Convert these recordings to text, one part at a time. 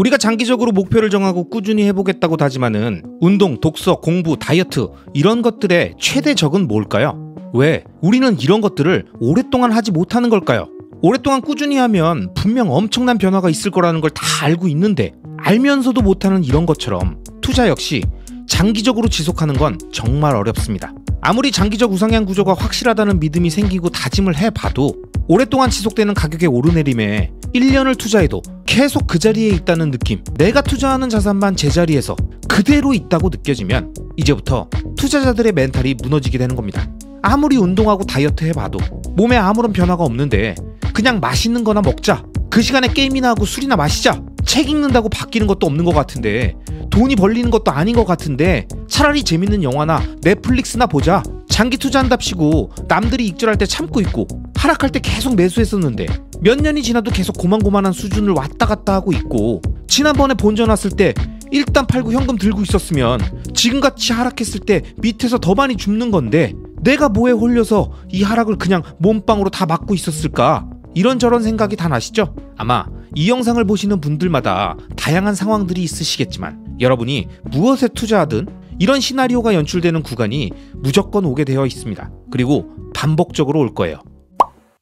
우리가 장기적으로 목표를 정하고 꾸준히 해보겠다고 다짐하는 운동, 독서, 공부, 다이어트 이런 것들의 최대적은 뭘까요? 왜 우리는 이런 것들을 오랫동안 하지 못하는 걸까요? 오랫동안 꾸준히 하면 분명 엄청난 변화가 있을 거라는 걸 다 알고 있는데 알면서도 못하는 이런 것처럼 투자 역시 장기적으로 지속하는 건 정말 어렵습니다. 아무리 장기적 우상향 구조가 확실하다는 믿음이 생기고 다짐을 해봐도 오랫동안 지속되는 가격의 오르내림에 1년을 투자해도 계속 그 자리에 있다는 느낌, 내가 투자하는 자산만 제자리에서 그대로 있다고 느껴지면 이제부터 투자자들의 멘탈이 무너지게 되는 겁니다. 아무리 운동하고 다이어트 해봐도 몸에 아무런 변화가 없는데 그냥 맛있는 거나 먹자, 그 시간에 게임이나 하고 술이나 마시자, 책 읽는다고 바뀌는 것도 없는 것 같은데, 돈이 벌리는 것도 아닌 것 같은데 차라리 재밌는 영화나 넷플릭스나 보자, 장기 투자한답시고 남들이 익절할 때 참고 있고 하락할 때 계속 매수했었는데 몇 년이 지나도 계속 고만고만한 수준을 왔다 갔다 하고 있고, 지난번에 본전 왔을 때 일단 팔고 현금 들고 있었으면 지금같이 하락했을 때 밑에서 더 많이 줍는 건데 내가 뭐에 홀려서 이 하락을 그냥 몸빵으로 다 막고 있었을까? 이런저런 생각이 다 나시죠? 아마 이 영상을 보시는 분들마다 다양한 상황들이 있으시겠지만 여러분이 무엇에 투자하든 이런 시나리오가 연출되는 구간이 무조건 오게 되어 있습니다. 그리고 반복적으로 올 거예요.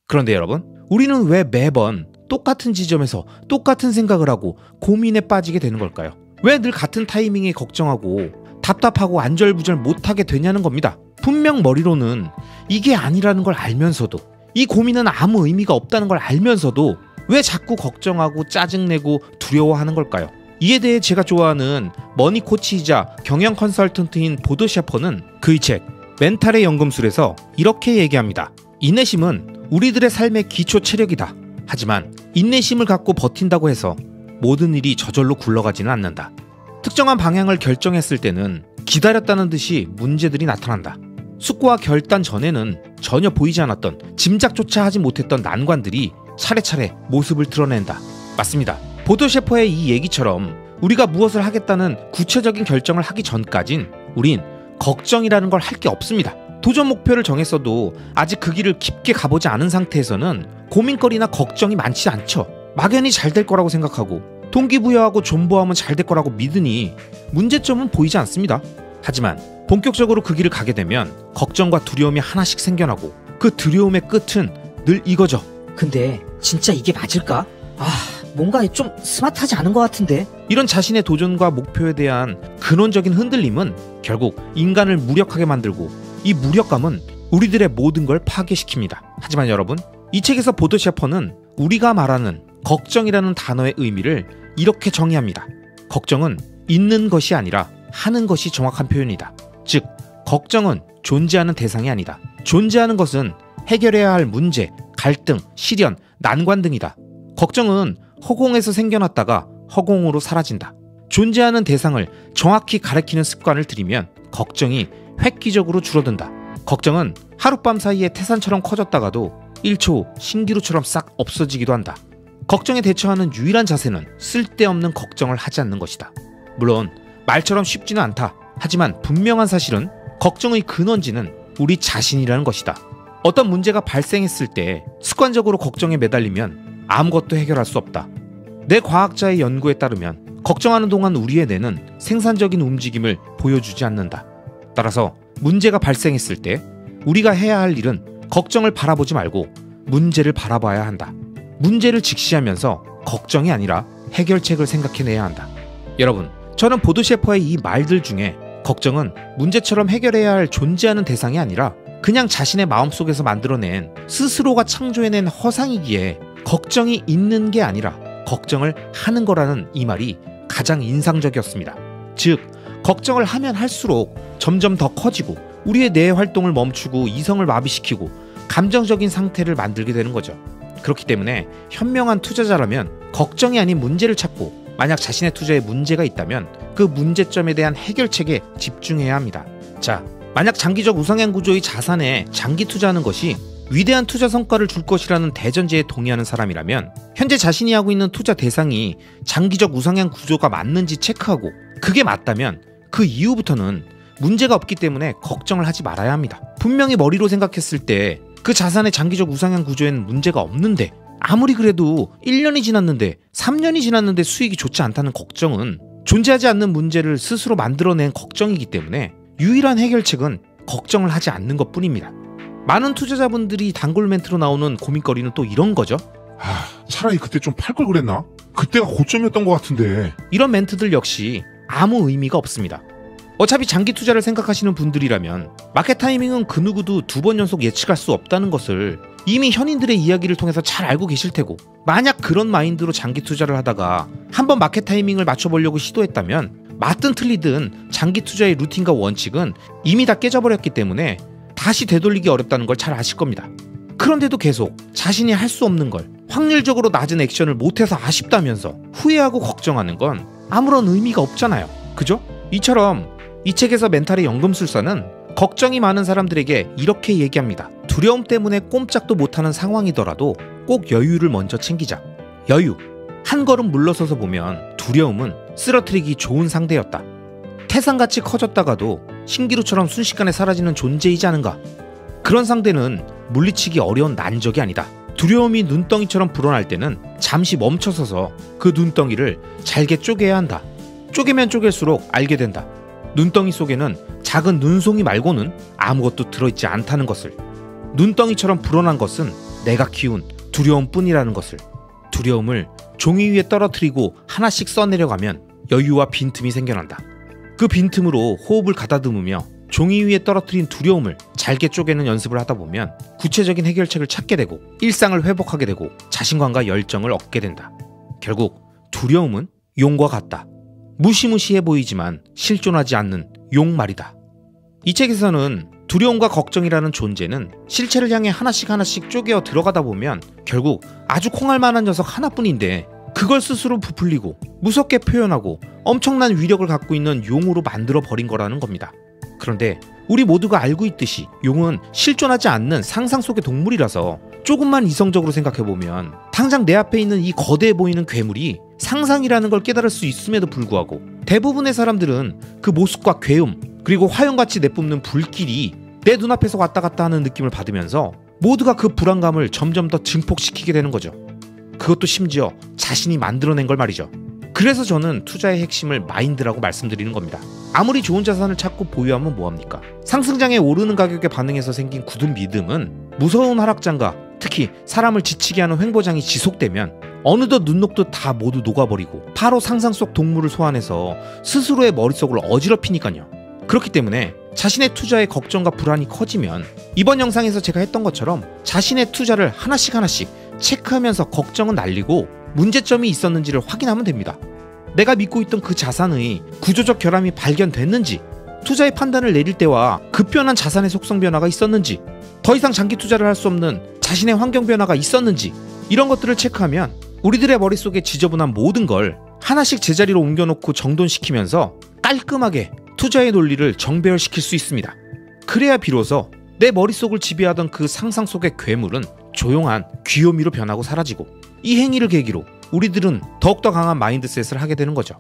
그런데 여러분, 우리는 왜 매번 똑같은 지점에서 똑같은 생각을 하고 고민에 빠지게 되는 걸까요? 왜 늘 같은 타이밍에 걱정하고 답답하고 안절부절 못하게 되냐는 겁니다. 분명 머리로는 이게 아니라는 걸 알면서도, 이 고민은 아무 의미가 없다는 걸 알면서도 왜 자꾸 걱정하고 짜증내고 두려워하는 걸까요? 이에 대해 제가 좋아하는 머니 코치이자 경영 컨설턴트인 보도 셰퍼는 그의 책 멘탈의 연금술에서 이렇게 얘기합니다. 인내심은 우리들의 삶의 기초 체력이다. 하지만 인내심을 갖고 버틴다고 해서 모든 일이 저절로 굴러가지는 않는다. 특정한 방향을 결정했을 때는 기다렸다는 듯이 문제들이 나타난다. 숙고와 결단 전에는 전혀 보이지 않았던, 짐작조차 하지 못했던 난관들이 차례차례 모습을 드러낸다. 맞습니다. 보도 셰퍼의 이 얘기처럼 우리가 무엇을 하겠다는 구체적인 결정을 하기 전까진 우린 걱정이라는 걸 할 게 없습니다. 도전 목표를 정했어도 아직 그 길을 깊게 가보지 않은 상태에서는 고민거리나 걱정이 많지 않죠. 막연히 잘 될 거라고 생각하고 동기부여하고 존버하면 잘 될 거라고 믿으니 문제점은 보이지 않습니다. 하지만 본격적으로 그 길을 가게 되면 걱정과 두려움이 하나씩 생겨나고 그 두려움의 끝은 늘 이거죠. 근데 진짜 이게 맞을까? 뭔가 좀 스마트하지 않은 것 같은데. 이런 자신의 도전과 목표에 대한 근원적인 흔들림은 결국 인간을 무력하게 만들고 이 무력감은 우리들의 모든 걸 파괴시킵니다. 하지만 여러분, 이 책에서 보도 셰퍼는 우리가 말하는 걱정이라는 단어의 의미를 이렇게 정의합니다. 걱정은 있는 것이 아니라 하는 것이 정확한 표현이다. 즉, 걱정은 존재하는 대상이 아니다. 존재하는 것은 해결해야 할 문제, 갈등, 시련, 난관 등이다. 걱정은 허공에서 생겨났다가 허공으로 사라진다. 존재하는 대상을 정확히 가리키는 습관을 들이면 걱정이 획기적으로 줄어든다. 걱정은 하룻밤 사이에 태산처럼 커졌다가도 1초 신기루처럼 싹 없어지기도 한다. 걱정에 대처하는 유일한 자세는 쓸데없는 걱정을 하지 않는 것이다. 물론 말처럼 쉽지는 않다. 하지만 분명한 사실은 걱정의 근원지는 우리 자신이라는 것이다. 어떤 문제가 발생했을 때 습관적으로 걱정에 매달리면 아무것도 해결할 수 없다. 내 과학자의 연구에 따르면 걱정하는 동안 우리의 뇌는 생산적인 움직임을 보여주지 않는다. 따라서 문제가 발생했을 때 우리가 해야 할 일은 걱정을 바라보지 말고 문제를 바라봐야 한다. 문제를 직시하면서 걱정이 아니라 해결책을 생각해내야 한다. 여러분, 저는 보도 셰퍼의 이 말들 중에 걱정은 문제처럼 해결해야 할 존재하는 대상이 아니라 그냥 자신의 마음속에서 만들어낸, 스스로가 창조해낸 허상이기에 걱정이 있는 게 아니라 걱정을 하는 거라는 이 말이 가장 인상적이었습니다. 즉, 걱정을 하면 할수록 점점 더 커지고 우리의 뇌 활동을 멈추고 이성을 마비시키고 감정적인 상태를 만들게 되는 거죠. 그렇기 때문에 현명한 투자자라면 걱정이 아닌 문제를 찾고, 만약 자신의 투자에 문제가 있다면 그 문제점에 대한 해결책에 집중해야 합니다. 자, 만약 장기적 우상향 구조의 자산에 장기 투자하는 것이 위대한 투자 성과를 줄 것이라는 대전제에 동의하는 사람이라면 현재 자신이 하고 있는 투자 대상이 장기적 우상향 구조가 맞는지 체크하고, 그게 맞다면 그 이후부터는 문제가 없기 때문에 걱정을 하지 말아야 합니다. 분명히 머리로 생각했을 때 그 자산의 장기적 우상향 구조에는 문제가 없는데 아무리 그래도 1년이 지났는데 3년이 지났는데 수익이 좋지 않다는 걱정은 존재하지 않는 문제를 스스로 만들어낸 걱정이기 때문에 유일한 해결책은 걱정을 하지 않는 것뿐입니다. 많은 투자자분들이 단골 멘트로 나오는 고민거리는 또 이런 거죠. 차라리 그때 좀 팔 걸 그랬나? 그때가 고점이었던 것 같은데. 이런 멘트들 역시 아무 의미가 없습니다. 어차피 장기 투자를 생각하시는 분들이라면 마켓 타이밍은 그 누구도 2번 연속 예측할 수 없다는 것을 이미 현인들의 이야기를 통해서 잘 알고 계실 테고, 만약 그런 마인드로 장기 투자를 하다가 한번 마켓 타이밍을 맞춰보려고 시도했다면 맞든 틀리든 장기 투자의 루틴과 원칙은 이미 다 깨져버렸기 때문에 다시 되돌리기 어렵다는 걸 잘 아실 겁니다. 그런데도 계속 자신이 할 수 없는 걸, 확률적으로 낮은 액션을 못해서 아쉽다면서 후회하고 걱정하는 건 아무런 의미가 없잖아요. 그죠? 이처럼 이 책에서 멘탈의 연금술사는 걱정이 많은 사람들에게 이렇게 얘기합니다. 두려움 때문에 꼼짝도 못하는 상황이더라도 꼭 여유를 먼저 챙기자. 여유. 한 걸음 물러서서 보면 두려움은 쓰러뜨리기 좋은 상대였다. 태산같이 커졌다가도 신기루처럼 순식간에 사라지는 존재이지 않은가. 그런 상대는 물리치기 어려운 난적이 아니다. 두려움이 눈덩이처럼 불어날 때는 잠시 멈춰서서 그 눈덩이를 잘게 쪼개야 한다. 쪼개면 쪼갤수록 알게 된다. 눈덩이 속에는 작은 눈송이 말고는 아무것도 들어있지 않다는 것을. 눈덩이처럼 불어난 것은 내가 키운 두려움뿐이라는 것을. 두려움을 종이 위에 떨어뜨리고 하나씩 써내려가면 여유와 빈틈이 생겨난다. 그 빈틈으로 호흡을 가다듬으며 종이 위에 떨어뜨린 두려움을 잘게 쪼개는 연습을 하다 보면 구체적인 해결책을 찾게 되고 일상을 회복하게 되고 자신감과 열정을 얻게 된다. 결국 두려움은 용과 같다. 무시무시해 보이지만 실존하지 않는 용 말이다. 이 책에서는 두려움과 걱정이라는 존재는 실체를 향해 하나씩 쪼개어 들어가다 보면 결국 아주 콩알만한 녀석 하나뿐인데 그걸 스스로 부풀리고 무섭게 표현하고 엄청난 위력을 갖고 있는 용으로 만들어 버린 거라는 겁니다. 그런데 우리 모두가 알고 있듯이 용은 실존하지 않는 상상 속의 동물이라서 조금만 이성적으로 생각해보면 당장 내 앞에 있는 이 거대해 보이는 괴물이 상상이라는 걸 깨달을 수 있음에도 불구하고 대부분의 사람들은 그 모습과 괴음 그리고 화염같이 내뿜는 불길이 내 눈앞에서 왔다 갔다 하는 느낌을 받으면서 모두가 그 불안감을 점점 더 증폭시키게 되는 거죠. 그것도 심지어 자신이 만들어낸 걸 말이죠. 그래서 저는 투자의 핵심을 마인드라고 말씀드리는 겁니다. 아무리 좋은 자산을 찾고 보유하면 뭐합니까? 상승장에 오르는 가격에 반응해서 생긴 굳은 믿음은 무서운 하락장과 특히 사람을 지치게 하는 횡보장이 지속되면 어느덧 눈 녹듯 다 모두 녹아버리고 바로 상상 속 동물을 소환해서 스스로의 머릿속을 어지럽히니까요. 그렇기 때문에 자신의 투자에 걱정과 불안이 커지면 이번 영상에서 제가 했던 것처럼 자신의 투자를 하나씩 체크하면서 걱정은 날리고 문제점이 있었는지를 확인하면 됩니다. 내가 믿고 있던 그 자산의 구조적 결함이 발견됐는지, 투자의 판단을 내릴 때와 급변한 자산의 속성 변화가 있었는지, 더 이상 장기 투자를 할 수 없는 자신의 환경 변화가 있었는지, 이런 것들을 체크하면 우리들의 머릿속에 지저분한 모든 걸 하나씩 제자리로 옮겨놓고 정돈시키면서 깔끔하게 투자의 논리를 정배열시킬 수 있습니다. 그래야 비로소 내 머릿속을 지배하던 그 상상 속의 괴물은 조용한 귀요미로 변하고 사라지고, 이 행위를 계기로 우리들은 더욱더 강한 마인드셋을 하게 되는 거죠.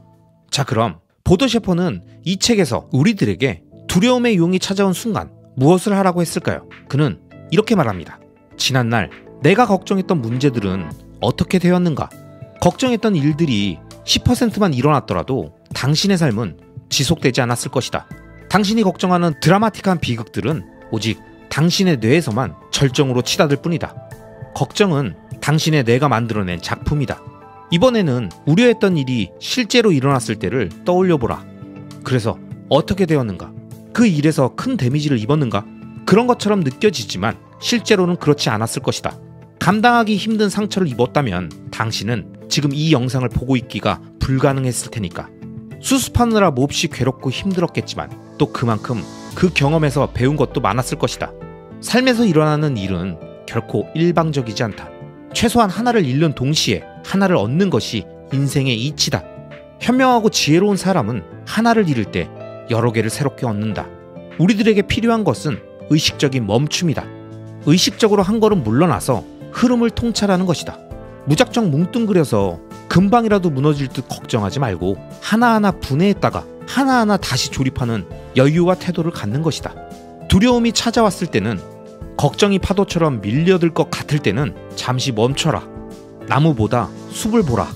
자, 그럼 보도 셰퍼는 이 책에서 우리들에게 두려움의 용이 찾아온 순간 무엇을 하라고 했을까요? 그는 이렇게 말합니다. 지난날 내가 걱정했던 문제들은 어떻게 되었는가? 걱정했던 일들이 10%만 일어났더라도 당신의 삶은 지속되지 않았을 것이다. 당신이 걱정하는 드라마틱한 비극들은 오직 당신의 뇌에서만 절정으로 치닫을 뿐이다. 걱정은 당신의 뇌가 만들어낸 작품이다. 이번에는 우려했던 일이 실제로 일어났을 때를 떠올려보라. 그래서 어떻게 되었는가? 그 일에서 큰 데미지를 입었는가? 그런 것처럼 느껴지지만 실제로는 그렇지 않았을 것이다. 감당하기 힘든 상처를 입었다면 당신은 지금 이 영상을 보고 있기가 불가능했을 테니까. 수습하느라 몹시 괴롭고 힘들었겠지만 또 그만큼 그 경험에서 배운 것도 많았을 것이다. 삶에서 일어나는 일은 결코 일방적이지 않다. 최소한 하나를 잃는 동시에 하나를 얻는 것이 인생의 이치다. 현명하고 지혜로운 사람은 하나를 잃을 때 여러 개를 새롭게 얻는다. 우리들에게 필요한 것은 의식적인 멈춤이다. 의식적으로 한 걸음 물러나서 흐름을 통찰하는 것이다. 무작정 뭉뚱그려서 금방이라도 무너질 듯 걱정하지 말고 하나하나 분해했다가 하나하나 다시 조립하는 여유와 태도를 갖는 것이다. 두려움이 찾아왔을 때는, 걱정이 파도처럼 밀려들 것 같을 때는 잠시 멈춰라. 나무보다 숲을 보라.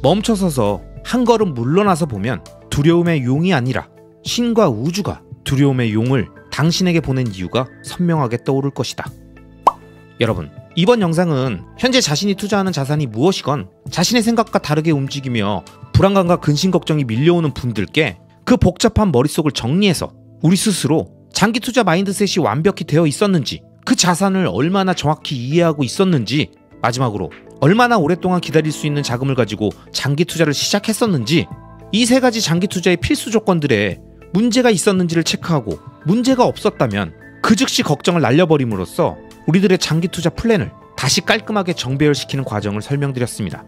멈춰서서 한 걸음 물러나서 보면 두려움의 용이 아니라 신과 우주가 두려움의 용을 당신에게 보낸 이유가 선명하게 떠오를 것이다. 여러분, 이번 영상은 현재 자신이 투자하는 자산이 무엇이건 자신의 생각과 다르게 움직이며 불안감과 근심 걱정이 밀려오는 분들께 그 복잡한 머릿속을 정리해서 우리 스스로 장기 투자 마인드셋이 완벽히 되어 있었는지, 그 자산을 얼마나 정확히 이해하고 있었는지, 마지막으로 얼마나 오랫동안 기다릴 수 있는 자금을 가지고 장기 투자를 시작했었는지, 이 세 가지 장기 투자의 필수 조건들에 문제가 있었는지를 체크하고 문제가 없었다면 그 즉시 걱정을 날려버림으로써 우리들의 장기 투자 플랜을 다시 깔끔하게 정배열시키는 과정을 설명드렸습니다.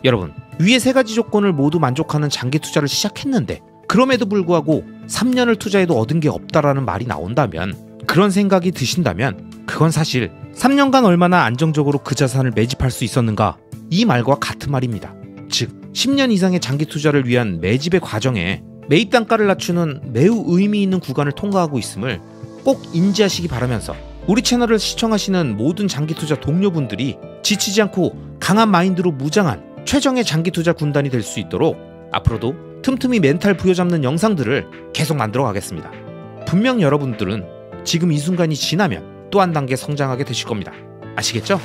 여러분, 위의 세 가지 조건을 모두 만족하는 장기 투자를 시작했는데 그럼에도 불구하고 3년을 투자해도 얻은 게 없다라는 말이 나온다면, 그런 생각이 드신다면 그건 사실 3년간 얼마나 안정적으로 그 자산을 매집할 수 있었는가, 이 말과 같은 말입니다. 즉 10년 이상의 장기 투자를 위한 매집의 과정에 매입 단가를 낮추는 매우 의미 있는 구간을 통과하고 있음을 꼭 인지하시기 바라면서, 우리 채널을 시청하시는 모든 장기 투자 동료분들이 지치지 않고 강한 마인드로 무장한 최정의 장기 투자 군단이 될 수 있도록 앞으로도 틈틈이 멘탈 부여잡는 영상들을 계속 만들어 가겠습니다. 분명 여러분들은 지금 이 순간이 지나면 또 한 단계 성장하게 되실 겁니다. 아시겠죠?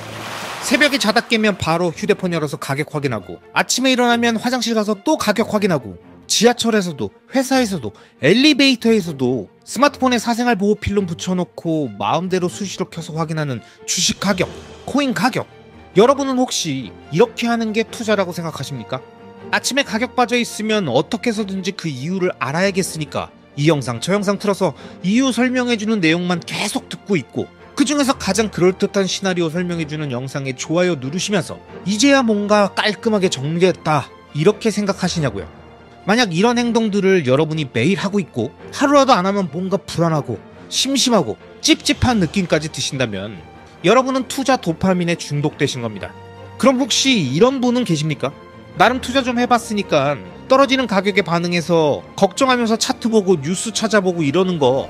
새벽에 자다 깨면 바로 휴대폰 열어서 가격 확인하고, 아침에 일어나면 화장실 가서 또 가격 확인하고, 지하철에서도 회사에서도 엘리베이터에서도 스마트폰에 사생활 보호 필름 붙여놓고 마음대로 수시로 켜서 확인하는 주식 가격, 코인 가격. 여러분은 혹시 이렇게 하는 게 투자라고 생각하십니까? 아침에 가격 빠져 있으면 어떻게 해서든지 그 이유를 알아야겠으니까 이 영상 저 영상 틀어서 이유 설명해주는 내용만 계속 듣고 있고, 그 중에서 가장 그럴듯한 시나리오 설명해주는 영상에 좋아요 누르시면서 이제야 뭔가 깔끔하게 정리했다 이렇게 생각하시냐고요. 만약 이런 행동들을 여러분이 매일 하고 있고 하루라도 안 하면 뭔가 불안하고 심심하고 찝찝한 느낌까지 드신다면 여러분은 투자 도파민에 중독되신 겁니다. 그럼 혹시 이런 분은 계십니까? 나름 투자 좀 해봤으니까 떨어지는 가격에 반응해서 걱정하면서 차트 보고 뉴스 찾아보고 이러는 거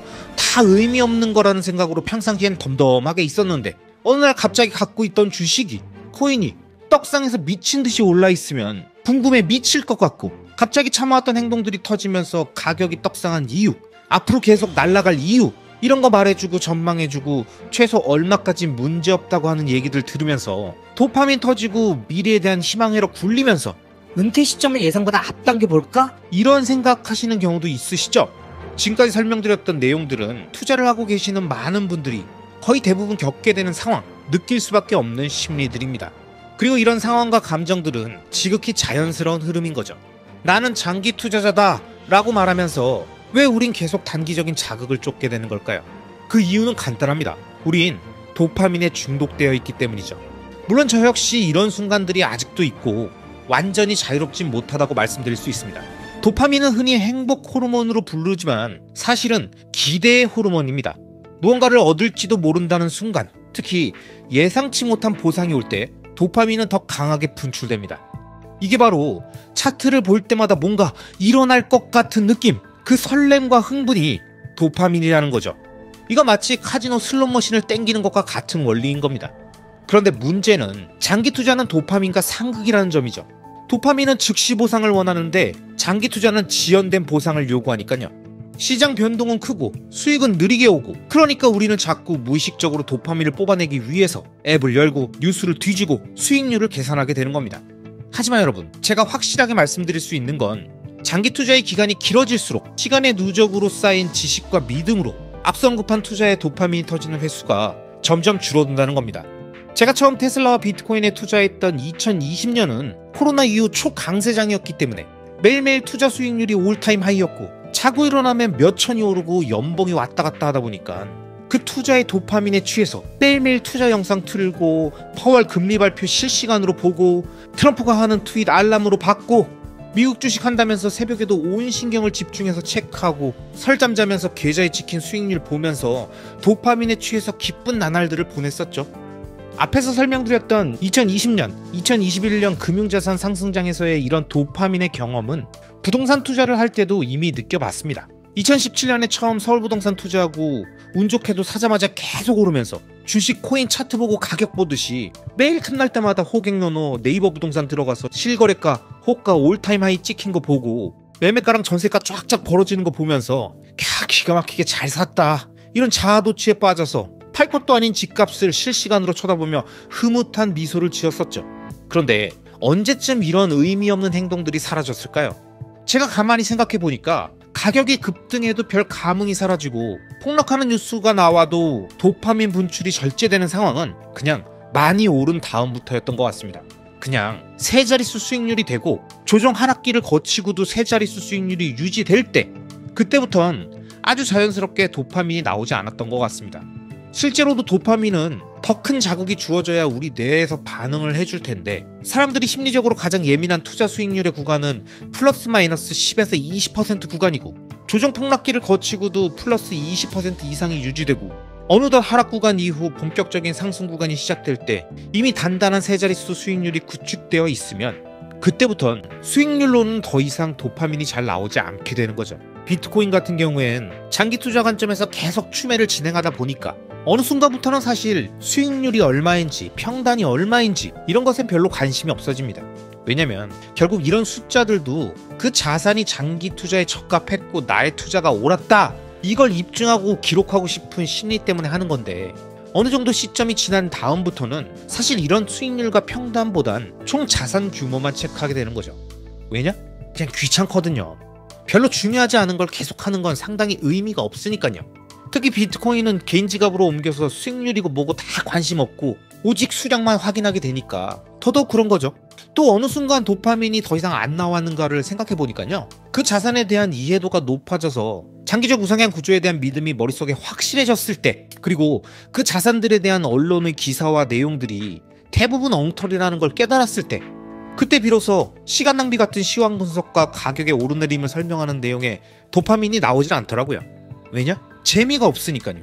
다 의미 없는 거라는 생각으로 평상시엔 덤덤하게 있었는데 어느 날 갑자기 갖고 있던 주식이, 코인이 떡상에서 미친 듯이 올라 있으면 궁금해 미칠 것 같고, 갑자기 참아왔던 행동들이 터지면서 가격이 떡상한 이유, 앞으로 계속 날아갈 이유, 이런 거 말해주고 전망해주고 최소 얼마까지 문제없다고 하는 얘기들 들으면서 도파민 터지고 미래에 대한 희망회로 굴리면서 은퇴 시점을 예상보다 앞당겨 볼까? 이런 생각하시는 경우도 있으시죠? 지금까지 설명드렸던 내용들은 투자를 하고 계시는 많은 분들이 거의 대부분 겪게 되는 상황, 느낄 수밖에 없는 심리들입니다. 그리고 이런 상황과 감정들은 지극히 자연스러운 흐름인 거죠. 나는 장기 투자자다 라고 말하면서 왜 우린 계속 단기적인 자극을 쫓게 되는 걸까요? 그 이유는 간단합니다. 우린 도파민에 중독되어 있기 때문이죠. 물론 저 역시 이런 순간들이 아직도 있고 완전히 자유롭진 못하다고 말씀드릴 수 있습니다. 도파민은 흔히 행복 호르몬으로 부르지만 사실은 기대의 호르몬입니다. 무언가를 얻을지도 모른다는 순간, 특히 예상치 못한 보상이 올 때 도파민은 더 강하게 분출됩니다. 이게 바로 차트를 볼 때마다 뭔가 일어날 것 같은 느낌, 그 설렘과 흥분이 도파민이라는 거죠. 이거 마치 카지노 슬롯머신을 땡기는 것과 같은 원리인 겁니다. 그런데 문제는 장기 투자는 도파민과 상극이라는 점이죠. 도파민은 즉시 보상을 원하는데 장기 투자는 지연된 보상을 요구하니까요. 시장 변동은 크고 수익은 느리게 오고, 그러니까 우리는 자꾸 무의식적으로 도파민을 뽑아내기 위해서 앱을 열고 뉴스를 뒤지고 수익률을 계산하게 되는 겁니다. 하지만 여러분, 제가 확실하게 말씀드릴 수 있는 건 장기 투자의 기간이 길어질수록 시간의 누적으로 쌓인 지식과 믿음으로 앞서 언급한 투자의 도파민이 터지는 횟수가 점점 줄어든다는 겁니다. 제가 처음 테슬라와 비트코인에 투자했던 2020년은 코로나 이후 초강세장이었기 때문에 매일매일 투자 수익률이 올타임 하이였고, 자고 일어나면 몇 천이 오르고 연봉이 왔다 갔다 하다 보니까 그 투자의 도파민에 취해서 매일매일 투자 영상 틀고 파월 금리 발표 실시간으로 보고 트럼프가 하는 트윗 알람으로 받고 미국 주식 한다면서 새벽에도 온 신경을 집중해서 체크하고 설잠 자면서 계좌에 찍힌 수익률 보면서 도파민에 취해서 기쁜 나날들을 보냈었죠. 앞에서 설명드렸던 2020년, 2021년 금융자산 상승장에서의 이런 도파민의 경험은 부동산 투자를 할 때도 이미 느껴봤습니다. 2017년에 처음 서울부동산 투자하고 운 좋게도 사자마자 계속 오르면서 주식 코인 차트 보고 가격 보듯이 매일 틈날 때마다 호갱노노 네이버 부동산 들어가서 실거래가 호가 올타임 하이 찍힌 거 보고 매매가랑 전세가 쫙쫙 벌어지는 거 보면서 기가 막히게 잘 샀다 이런 자아도취에 빠져서 팔 것도 아닌 집값을 실시간으로 쳐다보며 흐뭇한 미소를 지었었죠. 그런데 언제쯤 이런 의미 없는 행동들이 사라졌을까요? 제가 가만히 생각해 보니까 가격이 급등해도 별 감흥이 사라지고 폭락하는 뉴스가 나와도 도파민 분출이 절제되는 상황은 그냥 많이 오른 다음부터였던 것 같습니다. 그냥 세 자릿수 수익률이 되고 조정 한 학기를 거치고도 세 자릿수 수익률이 유지될 때 그때부터는 아주 자연스럽게 도파민이 나오지 않았던 것 같습니다. 실제로도 도파민은 더 큰 자극이 주어져야 우리 뇌에서 반응을 해줄 텐데 사람들이 심리적으로 가장 예민한 투자 수익률의 구간은 플러스 마이너스 10에서 20% 구간이고 조정 폭락기를 거치고도 플러스 20% 이상이 유지되고 어느덧 하락 구간 이후 본격적인 상승 구간이 시작될 때 이미 단단한 세 자릿수 수익률이 구축되어 있으면 그때부턴 수익률로는 더 이상 도파민이 잘 나오지 않게 되는 거죠. 비트코인 같은 경우엔 장기 투자 관점에서 계속 추매를 진행하다 보니까 어느 순간부터는 사실 수익률이 얼마인지 평단이 얼마인지 이런 것엔 별로 관심이 없어집니다. 왜냐면 결국 이런 숫자들도 그 자산이 장기 투자에 적합했고 나의 투자가 옳았다 이걸 입증하고 기록하고 싶은 심리 때문에 하는 건데 어느 정도 시점이 지난 다음부터는 사실 이런 수익률과 평단보단 총 자산 규모만 체크하게 되는 거죠. 왜냐? 그냥 귀찮거든요. 별로 중요하지 않은 걸 계속하는 건 상당히 의미가 없으니까요. 특히 비트코인은 개인 지갑으로 옮겨서 수익률이고 뭐고 다 관심 없고 오직 수량만 확인하게 되니까 더더욱 그런 거죠. 또 어느 순간 도파민이 더 이상 안 나왔는가를 생각해 보니까요. 그 자산에 대한 이해도가 높아져서 장기적 우상향 구조에 대한 믿음이 머릿속에 확실해졌을 때 그리고 그 자산들에 대한 언론의 기사와 내용들이 대부분 엉터리라는 걸 깨달았을 때 그때 비로소 시간 낭비 같은 시황 분석과 가격의 오르내림을 설명하는 내용에 도파민이 나오질 않더라고요. 왜냐? 재미가 없으니까요.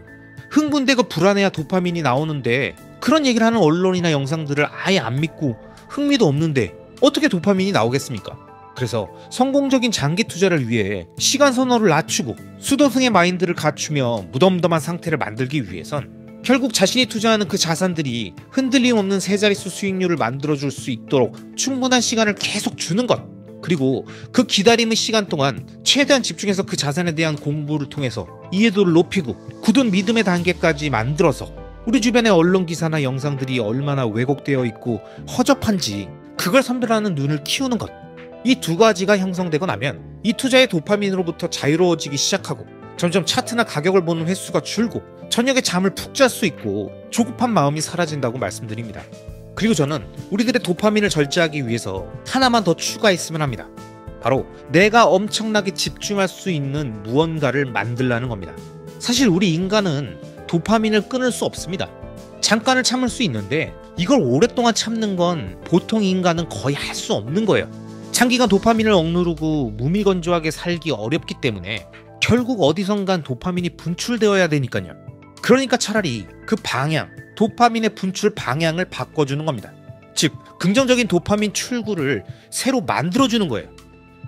흥분되고 불안해야 도파민이 나오는데 그런 얘기를 하는 언론이나 영상들을 아예 안 믿고 흥미도 없는데 어떻게 도파민이 나오겠습니까? 그래서 성공적인 장기 투자를 위해 시간 선호를 낮추고 수도승의 마인드를 갖추며 무덤덤한 상태를 만들기 위해선 결국 자신이 투자하는 그 자산들이 흔들림 없는 세 자릿수 수익률을 만들어줄 수 있도록 충분한 시간을 계속 주는 것 그리고 그 기다림의 시간 동안 최대한 집중해서 그 자산에 대한 공부를 통해서 이해도를 높이고 굳은 믿음의 단계까지 만들어서 우리 주변의 언론 기사나 영상들이 얼마나 왜곡되어 있고 허접한지 그걸 선별하는 눈을 키우는 것 이 두 가지가 형성되고 나면 이 투자의 도파민으로부터 자유로워지기 시작하고 점점 차트나 가격을 보는 횟수가 줄고 저녁에 잠을 푹 잘 수 있고 조급한 마음이 사라진다고 말씀드립니다. 그리고 저는 우리들의 도파민을 절제하기 위해서 하나만 더 추가했으면 합니다. 바로 내가 엄청나게 집중할 수 있는 무언가를 만들라는 겁니다. 사실 우리 인간은 도파민을 끊을 수 없습니다. 잠깐을 참을 수 있는데 이걸 오랫동안 참는 건 보통 인간은 거의 할 수 없는 거예요. 장기간 도파민을 억누르고 무미건조하게 살기 어렵기 때문에 결국 어디선간 도파민이 분출되어야 되니까요. 그러니까 차라리 그 방향, 도파민의 분출 방향을 바꿔주는 겁니다. 즉, 긍정적인 도파민 출구를 새로 만들어주는 거예요.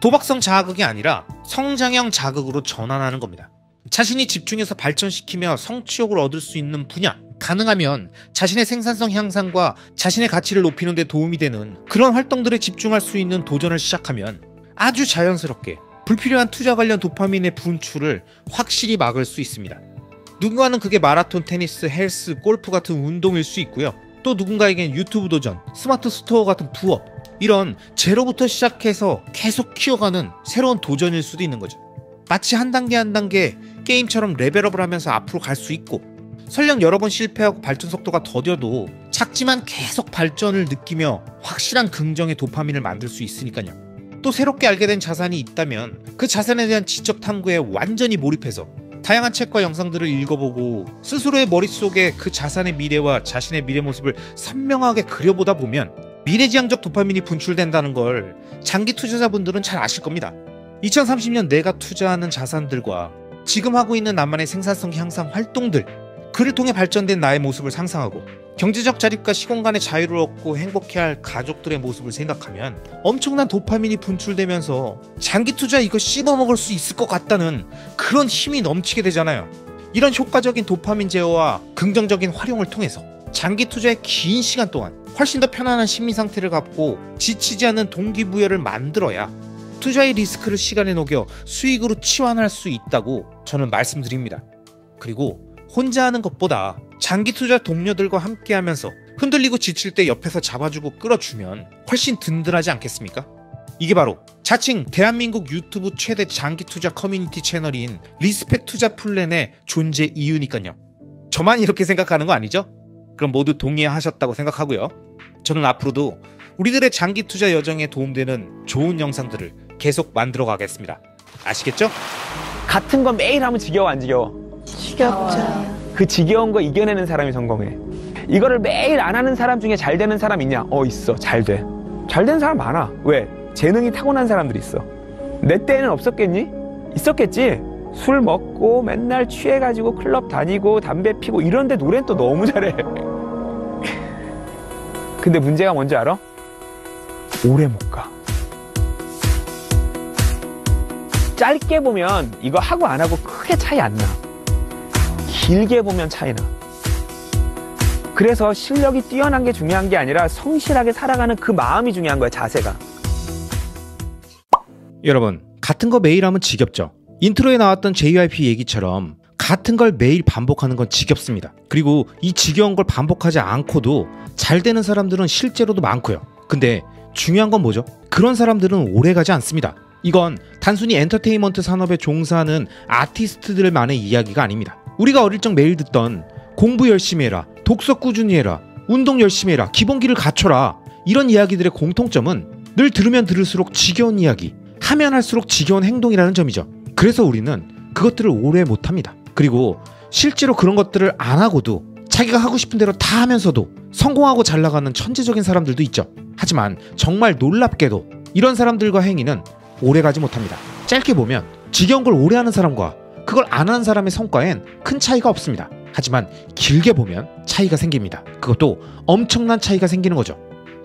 도박성 자극이 아니라 성장형 자극으로 전환하는 겁니다. 자신이 집중해서 발전시키며 성취욕을 얻을 수 있는 분야, 가능하면 자신의 생산성 향상과 자신의 가치를 높이는 데 도움이 되는 그런 활동들에 집중할 수 있는 도전을 시작하면 아주 자연스럽게 불필요한 투자 관련 도파민의 분출을 확실히 막을 수 있습니다. 누군가는 그게 마라톤, 테니스, 헬스, 골프 같은 운동일 수 있고요. 또 누군가에겐 유튜브 도전, 스마트 스토어 같은 부업 이런 제로부터 시작해서 계속 키워가는 새로운 도전일 수도 있는 거죠. 마치 한 단계 한 단계 게임처럼 레벨업을 하면서 앞으로 갈 수 있고 설령 여러 번 실패하고 발전 속도가 더뎌도 작지만 계속 발전을 느끼며 확실한 긍정의 도파민을 만들 수 있으니까요. 또 새롭게 알게 된 자산이 있다면 그 자산에 대한 지적 탐구에 완전히 몰입해서 다양한 책과 영상들을 읽어보고 스스로의 머릿속에 그 자산의 미래와 자신의 미래 모습을 선명하게 그려보다 보면 미래지향적 도파민이 분출된다는 걸 장기 투자자분들은 잘 아실 겁니다. 2030년 내가 투자하는 자산들과 지금 하고 있는 나만의 생산성 향상 활동들, 그를 통해 발전된 나의 모습을 상상하고 경제적 자립과 시공간의 자유를 얻고 행복해할 가족들의 모습을 생각하면 엄청난 도파민이 분출되면서 장기 투자 이거 씹어먹을 수 있을 것 같다는 그런 힘이 넘치게 되잖아요. 이런 효과적인 도파민 제어와 긍정적인 활용을 통해서 장기 투자의 긴 시간 동안 훨씬 더 편안한 심리 상태를 갖고 지치지 않는 동기부여를 만들어야 투자의 리스크를 시간에 녹여 수익으로 치환할 수 있다고 저는 말씀드립니다. 그리고 혼자 하는 것보다 장기 투자 동료들과 함께 하면서 흔들리고 지칠 때 옆에서 잡아주고 끌어주면 훨씬 든든하지 않겠습니까? 이게 바로 자칭 대한민국 유튜브 최대 장기 투자 커뮤니티 채널인 리스펙 투자 플랜의 존재 이유니까요. 저만 이렇게 생각하는 거 아니죠? 그럼 모두 동의하셨다고 생각하고요. 저는 앞으로도 우리들의 장기 투자 여정에 도움되는 좋은 영상들을 계속 만들어 가겠습니다. 아시겠죠? 같은 거 매일 하면 지겨워 안 지겨워? 지겹죠. 그 지겨운 거 이겨내는 사람이 성공해. 이거를 매일 안 하는 사람 중에 잘 되는 사람 있냐? 있어. 잘 돼. 잘 되는 사람 많아. 왜? 재능이 타고난 사람들이 있어. 내 때에는 없었겠니? 있었겠지? 술 먹고 맨날 취해가지고 클럽 다니고 담배 피고 이런데 노래는 또 너무 잘해. 근데 문제가 뭔지 알아? 오래 못 가. 짧게 보면 이거 하고 안 하고 크게 차이 안 나. 길게 보면 차이 나. 그래서 실력이 뛰어난 게 중요한 게 아니라 성실하게 살아가는 그 마음이 중요한 거야, 자세가. 여러분, 같은 거 매일 하면 지겹죠? 인트로에 나왔던 JYP 얘기처럼 같은 걸 매일 반복하는 건 지겹습니다. 그리고 이 지겨운 걸 반복하지 않고도 잘 되는 사람들은 실제로도 많고요. 근데 중요한 건 뭐죠? 그런 사람들은 오래가지 않습니다. 이건 단순히 엔터테인먼트 산업에 종사하는 아티스트들만의 이야기가 아닙니다. 우리가 어릴 적 매일 듣던 공부 열심히 해라, 독서 꾸준히 해라, 운동 열심히 해라, 기본기를 갖춰라, 이런 이야기들의 공통점은 늘 들으면 들을수록 지겨운 이야기, 하면 할수록 지겨운 행동이라는 점이죠. 그래서 우리는 그것들을 오래 못합니다. 그리고 실제로 그런 것들을 안 하고도 자기가 하고 싶은 대로 다 하면서도 성공하고 잘 나가는 천재적인 사람들도 있죠. 하지만 정말 놀랍게도 이런 사람들과 행위는 오래가지 못합니다. 짧게 보면 지겨운 걸 오래 하는 사람과 그걸 안 하는 사람의 성과엔 큰 차이가 없습니다. 하지만 길게 보면 차이가 생깁니다. 그것도 엄청난 차이가 생기는 거죠.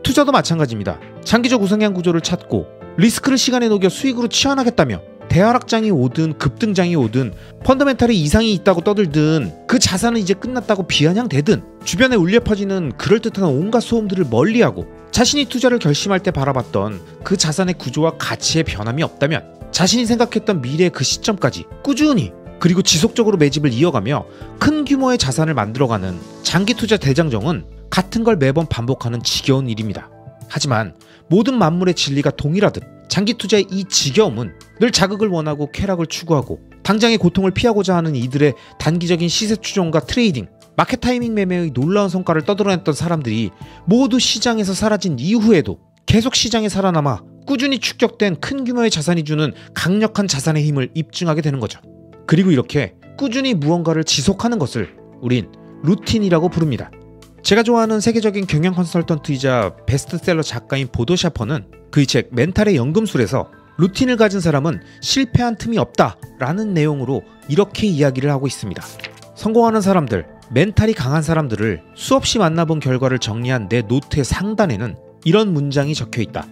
투자도 마찬가지입니다. 장기적 우상향 구조를 찾고 리스크를 시간에 녹여 수익으로 치환하겠다며 대하락장이 오든 급등장이 오든 펀더멘탈에 이상이 있다고 떠들든 그 자산은 이제 끝났다고 비아냥대든 주변에 울려 퍼지는 그럴듯한 온갖 소음들을 멀리하고 자신이 투자를 결심할 때 바라봤던 그 자산의 구조와 가치의 변함이 없다면 자신이 생각했던 미래의 그 시점까지 꾸준히 그리고 지속적으로 매집을 이어가며 큰 규모의 자산을 만들어가는 장기 투자 대장정은 같은 걸 매번 반복하는 지겨운 일입니다. 하지만 모든 만물의 진리가 동일하듯 장기 투자의 이 지겨움은 늘 자극을 원하고 쾌락을 추구하고 당장의 고통을 피하고자 하는 이들의 단기적인 시세 추종과 트레이딩, 마켓 타이밍 매매의 놀라운 성과를 떠들어냈던 사람들이 모두 시장에서 사라진 이후에도 계속 시장에 살아남아 꾸준히 축적된 큰 규모의 자산이 주는 강력한 자산의 힘을 입증하게 되는 거죠. 그리고 이렇게 꾸준히 무언가를 지속하는 것을 우린 루틴이라고 부릅니다. 제가 좋아하는 세계적인 경영 컨설턴트이자 베스트셀러 작가인 보도 샤퍼는 그의 책 멘탈의 연금술에서 루틴을 가진 사람은 실패한 틈이 없다라는 내용으로 이렇게 이야기를 하고 있습니다. 성공하는 사람들, 멘탈이 강한 사람들을 수없이 만나본 결과를 정리한 내 노트의 상단에는 이런 문장이 적혀 있다.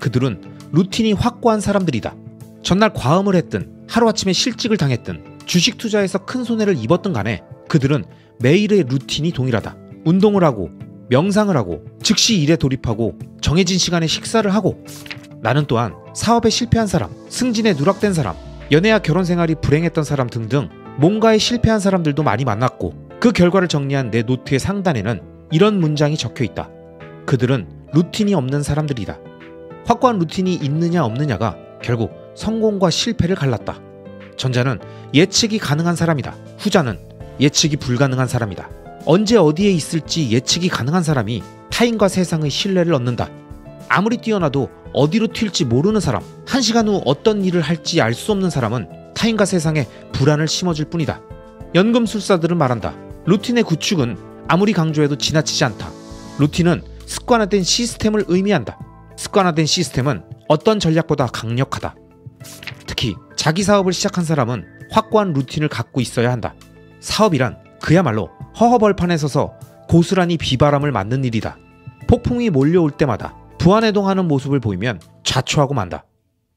그들은 루틴이 확고한 사람들이다. 전날 과음을 했든 하루아침에 실직을 당했든 주식 투자에서 큰 손해를 입었든 간에 그들은 매일의 루틴이 동일하다. 운동을 하고 명상을 하고 즉시 일에 돌입하고 정해진 시간에 식사를 하고 나는 또한 사업에 실패한 사람, 승진에 누락된 사람, 연애와 결혼 생활이 불행했던 사람 등등 뭔가에 실패한 사람들도 많이 만났고 그 결과를 정리한 내 노트의 상단에는 이런 문장이 적혀 있다. 그들은 루틴이 없는 사람들이다. 확고한 루틴이 있느냐 없느냐가 결국 성공과 실패를 갈랐다. 전자는 예측이 가능한 사람이다. 후자는 예측이 불가능한 사람이다. 언제 어디에 있을지 예측이 가능한 사람이 타인과 세상의 신뢰를 얻는다. 아무리 뛰어나도 어디로 튈지 모르는 사람, 한 시간 후 어떤 일을 할지 알 수 없는 사람은 타인과 세상에 불안을 심어줄 뿐이다. 연금술사들은 말한다. 루틴의 구축은 아무리 강조해도 지나치지 않다. 루틴은 습관화된 시스템을 의미한다. 습관화된 시스템은 어떤 전략보다 강력하다. 특히 자기 사업을 시작한 사람은 확고한 루틴을 갖고 있어야 한다. 사업이란 그야말로 허허벌판에 서서 고스란히 비바람을 맞는 일이다. 폭풍이 몰려올 때마다 부안해동하는 모습을 보이면 좌초하고 만다.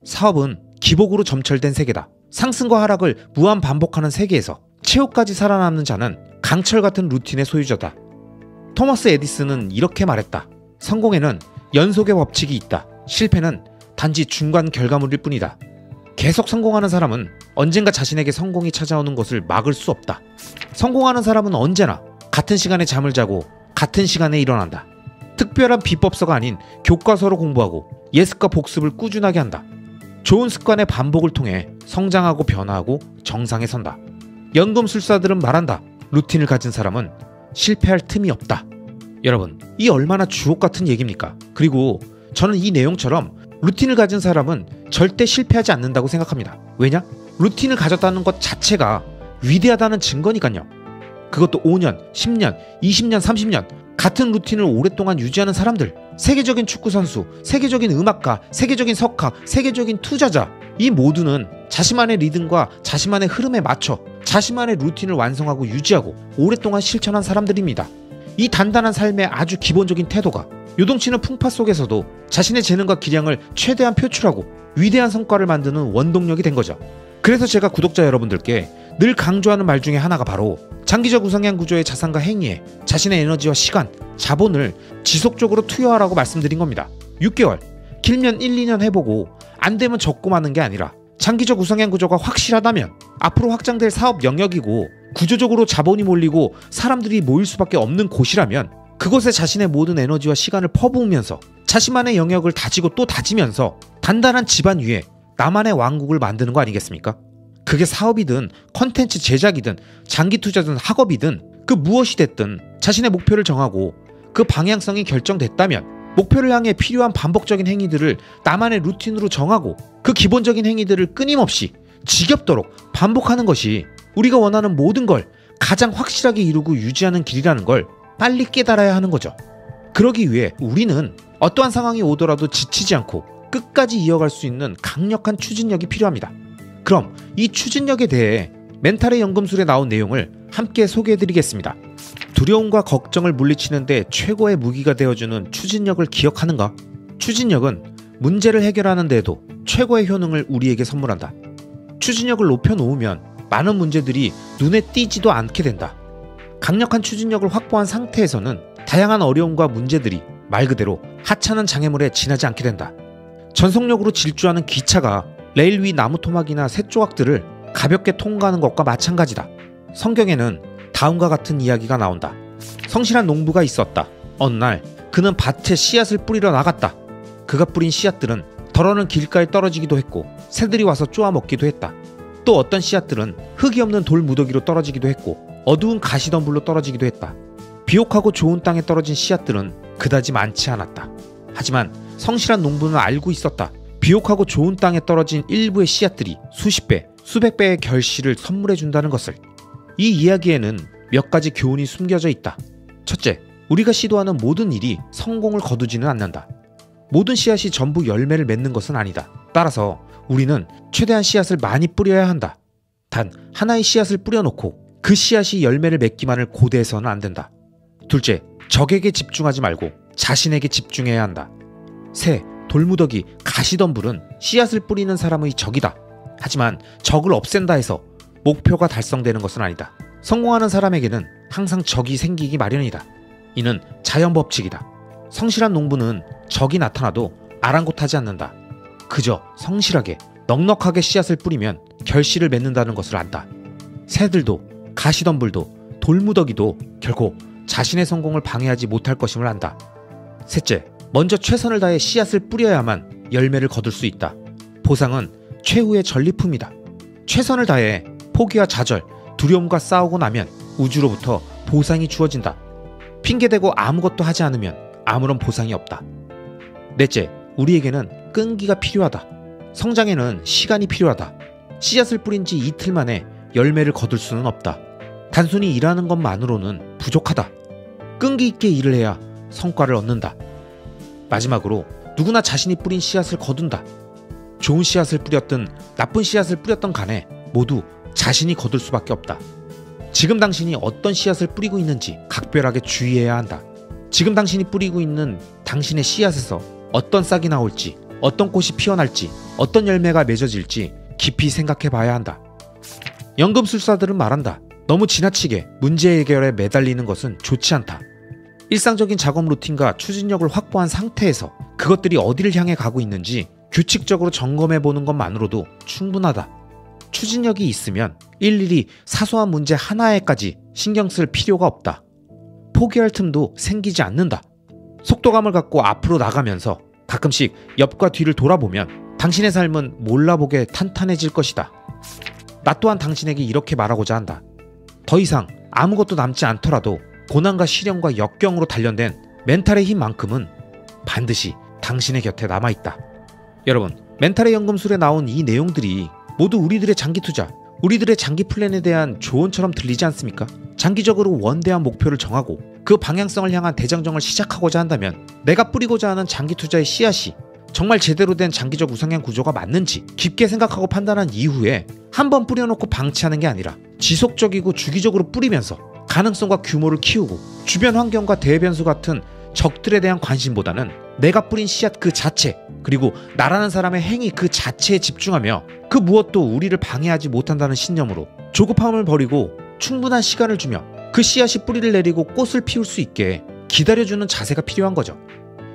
사업은 기복으로 점철된 세계다. 상승과 하락을 무한 반복하는 세계에서 최후까지 살아남는 자는 강철 같은 루틴의 소유자다. 토머스 에디슨은 이렇게 말했다. 성공에는 연속의 법칙이 있다. 실패는 단지 중간 결과물일 뿐이다. 계속 성공하는 사람은 언젠가 자신에게 성공이 찾아오는 것을 막을 수 없다. 성공하는 사람은 언제나 같은 시간에 잠을 자고 같은 시간에 일어난다. 특별한 비법서가 아닌 교과서로 공부하고 예습과 복습을 꾸준하게 한다. 좋은 습관의 반복을 통해 성장하고 변화하고 정상에 선다. 연금술사들은 말한다. 루틴을 가진 사람은 실패할 틈이 없다. 여러분, 이 얼마나 주옥 같은 얘기입니까? 그리고 저는 이 내용처럼 루틴을 가진 사람은 절대 실패하지 않는다고 생각합니다. 왜냐? 루틴을 가졌다는 것 자체가 위대하다는 증거니까요. 그것도 5년, 10년, 20년, 30년 같은 루틴을 오랫동안 유지하는 사람들, 세계적인 축구선수, 세계적인 음악가, 세계적인 석학, 세계적인 투자자, 이 모두는 자신만의 리듬과 자신만의 흐름에 맞춰 자신만의 루틴을 완성하고 유지하고 오랫동안 실천한 사람들입니다. 이 단단한 삶의 아주 기본적인 태도가 요동치는 풍파 속에서도 자신의 재능과 기량을 최대한 표출하고 위대한 성과를 만드는 원동력이 된 거죠. 그래서 제가 구독자 여러분들께 늘 강조하는 말 중에 하나가 바로 장기적 우상향 구조의 자산과 행위에 자신의 에너지와 시간, 자본을 지속적으로 투여하라고 말씀드린 겁니다. 6개월, 길면 1, 2년 해보고 안 되면 접고 마는 게 아니라 장기적 우상향 구조가 확실하다면 앞으로 확장될 사업 영역이고 구조적으로 자본이 몰리고 사람들이 모일 수밖에 없는 곳이라면 그곳에 자신의 모든 에너지와 시간을 퍼부으면서 자신만의 영역을 다지고 또 다지면서 단단한 집안 위에 나만의 왕국을 만드는 거 아니겠습니까? 그게 사업이든 컨텐츠 제작이든 장기 투자든 학업이든 그 무엇이 됐든 자신의 목표를 정하고 그 방향성이 결정됐다면 목표를 향해 필요한 반복적인 행위들을 나만의 루틴으로 정하고 그 기본적인 행위들을 끊임없이 지겹도록 반복하는 것이 우리가 원하는 모든 걸 가장 확실하게 이루고 유지하는 길이라는 걸 빨리 깨달아야 하는 거죠. 그러기 위해 우리는 어떠한 상황이 오더라도 지치지 않고 끝까지 이어갈 수 있는 강력한 추진력이 필요합니다. 그럼 이 추진력에 대해 멘탈의 연금술에 나온 내용을 함께 소개해드리겠습니다. 두려움과 걱정을 물리치는데 최고의 무기가 되어주는 추진력을 기억하는가? 추진력은 문제를 해결하는 데에도 최고의 효능을 우리에게 선물한다. 추진력을 높여놓으면 많은 문제들이 눈에 띄지도 않게 된다. 강력한 추진력을 확보한 상태에서는 다양한 어려움과 문제들이 말 그대로 하찮은 장애물에 지나지 않게 된다. 전속력으로 질주하는 기차가 레일 위 나무 토막이나 새 조각들을 가볍게 통과하는 것과 마찬가지다. 성경에는 다음과 같은 이야기가 나온다. 성실한 농부가 있었다. 어느 날 그는 밭에 씨앗을 뿌리러 나갔다. 그가 뿌린 씨앗들은 덜어는 길가에 떨어지기도 했고 새들이 와서 쪼아 먹기도 했다. 또 어떤 씨앗들은 흙이 없는 돌 무더기로 떨어지기도 했고 어두운 가시덤불로 떨어지기도 했다. 비옥하고 좋은 땅에 떨어진 씨앗들은 그다지 많지 않았다. 하지만 성실한 농부는 알고 있었다. 비옥하고 좋은 땅에 떨어진 일부의 씨앗들이 수십 배, 수백 배의 결실을 선물해 준다는 것을. 이 이야기에는 몇 가지 교훈이 숨겨져 있다. 첫째, 우리가 시도하는 모든 일이 성공을 거두지는 않는다. 모든 씨앗이 전부 열매를 맺는 것은 아니다. 따라서 우리는 최대한 씨앗을 많이 뿌려야 한다. 단 하나의 씨앗을 뿌려놓고 그 씨앗이 열매를 맺기만을 고대해서는 안 된다. 둘째, 적에게 집중하지 말고 자신에게 집중해야 한다. 새, 돌무더기, 가시덤불은 씨앗을 뿌리는 사람의 적이다. 하지만 적을 없앤다 해서 목표가 달성되는 것은 아니다. 성공하는 사람에게는 항상 적이 생기기 마련이다. 이는 자연법칙이다. 성실한 농부는 적이 나타나도 아랑곳하지 않는다. 그저 성실하게 넉넉하게 씨앗을 뿌리면 결실을 맺는다는 것을 안다. 새들도 가시덤불도 돌무더기도 결코 자신의 성공을 방해하지 못할 것임을 안다. 셋째, 먼저 최선을 다해 씨앗을 뿌려야만 열매를 거둘 수 있다. 보상은 최후의 전리품이다. 최선을 다해 포기와 좌절, 두려움과 싸우고 나면 우주로부터 보상이 주어진다. 핑계대고 아무것도 하지 않으면 아무런 보상이 없다. 넷째, 우리에게는 끈기가 필요하다. 성장에는 시간이 필요하다. 씨앗을 뿌린 지 이틀 만에 열매를 거둘 수는 없다. 단순히 일하는 것만으로는 부족하다. 끈기 있게 일을 해야 성과를 얻는다. 마지막으로 누구나 자신이 뿌린 씨앗을 거둔다. 좋은 씨앗을 뿌렸든 나쁜 씨앗을 뿌렸던 간에 모두 자신이 거둘 수밖에 없다. 지금 당신이 어떤 씨앗을 뿌리고 있는지 각별하게 주의해야 한다. 지금 당신이 뿌리고 있는 당신의 씨앗에서 어떤 싹이 나올지, 어떤 꽃이 피어날지, 어떤 열매가 맺어질지 깊이 생각해 봐야 한다. 연금술사들은 말한다. 너무 지나치게 문제 해결에 매달리는 것은 좋지 않다. 일상적인 작업 루틴과 추진력을 확보한 상태에서 그것들이 어디를 향해 가고 있는지 규칙적으로 점검해 보는 것만으로도 충분하다. 추진력이 있으면 일일이 사소한 문제 하나에까지 신경 쓸 필요가 없다. 포기할 틈도 생기지 않는다. 속도감을 갖고 앞으로 나가면서 가끔씩 옆과 뒤를 돌아보면 당신의 삶은 몰라보게 탄탄해질 것이다. 나 또한 당신에게 이렇게 말하고자 한다. 더 이상 아무것도 남지 않더라도 고난과 시련과 역경으로 단련된 멘탈의 힘만큼은 반드시 당신의 곁에 남아있다. 여러분, 멘탈의 연금술에 나온 이 내용들이 모두 우리들의 장기 투자, 우리들의 장기 플랜에 대한 조언처럼 들리지 않습니까? 장기적으로 원대한 목표를 정하고 그 방향성을 향한 대장정을 시작하고자 한다면 내가 뿌리고자 하는 장기 투자의 씨앗이 정말 제대로 된 장기적 우상향 구조가 맞는지 깊게 생각하고 판단한 이후에 한번 뿌려놓고 방치하는 게 아니라 지속적이고 주기적으로 뿌리면서 가능성과 규모를 키우고 주변 환경과 대변수 같은 적들에 대한 관심보다는 내가 뿌린 씨앗 그 자체, 그리고 나라는 사람의 행위 그 자체에 집중하며 그 무엇도 우리를 방해하지 못한다는 신념으로 조급함을 버리고 충분한 시간을 주며 그 씨앗이 뿌리를 내리고 꽃을 피울 수 있게 기다려주는 자세가 필요한 거죠.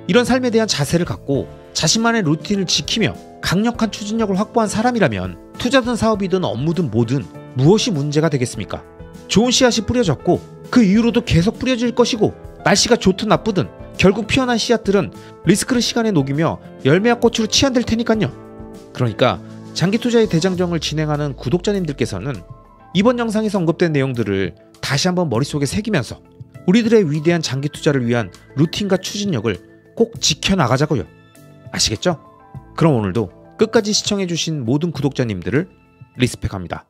이런 삶에 대한 자세를 갖고 자신만의 루틴을 지키며 강력한 추진력을 확보한 사람이라면 투자든 사업이든 업무든 뭐든 무엇이 문제가 되겠습니까? 좋은 씨앗이 뿌려졌고 그 이후로도 계속 뿌려질 것이고 날씨가 좋든 나쁘든 결국 피어난 씨앗들은 리스크를 시간에 녹이며 열매와 꽃으로 치환될 테니까요. 그러니까 장기 투자의 대장정을 진행하는 구독자님들께서는 이번 영상에서 언급된 내용들을 다시 한번 머릿속에 새기면서 우리들의 위대한 장기 투자를 위한 루틴과 추진력을 꼭 지켜나가자고요. 아시겠죠? 그럼 오늘도 끝까지 시청해주신 모든 구독자님들을 리스펙합니다.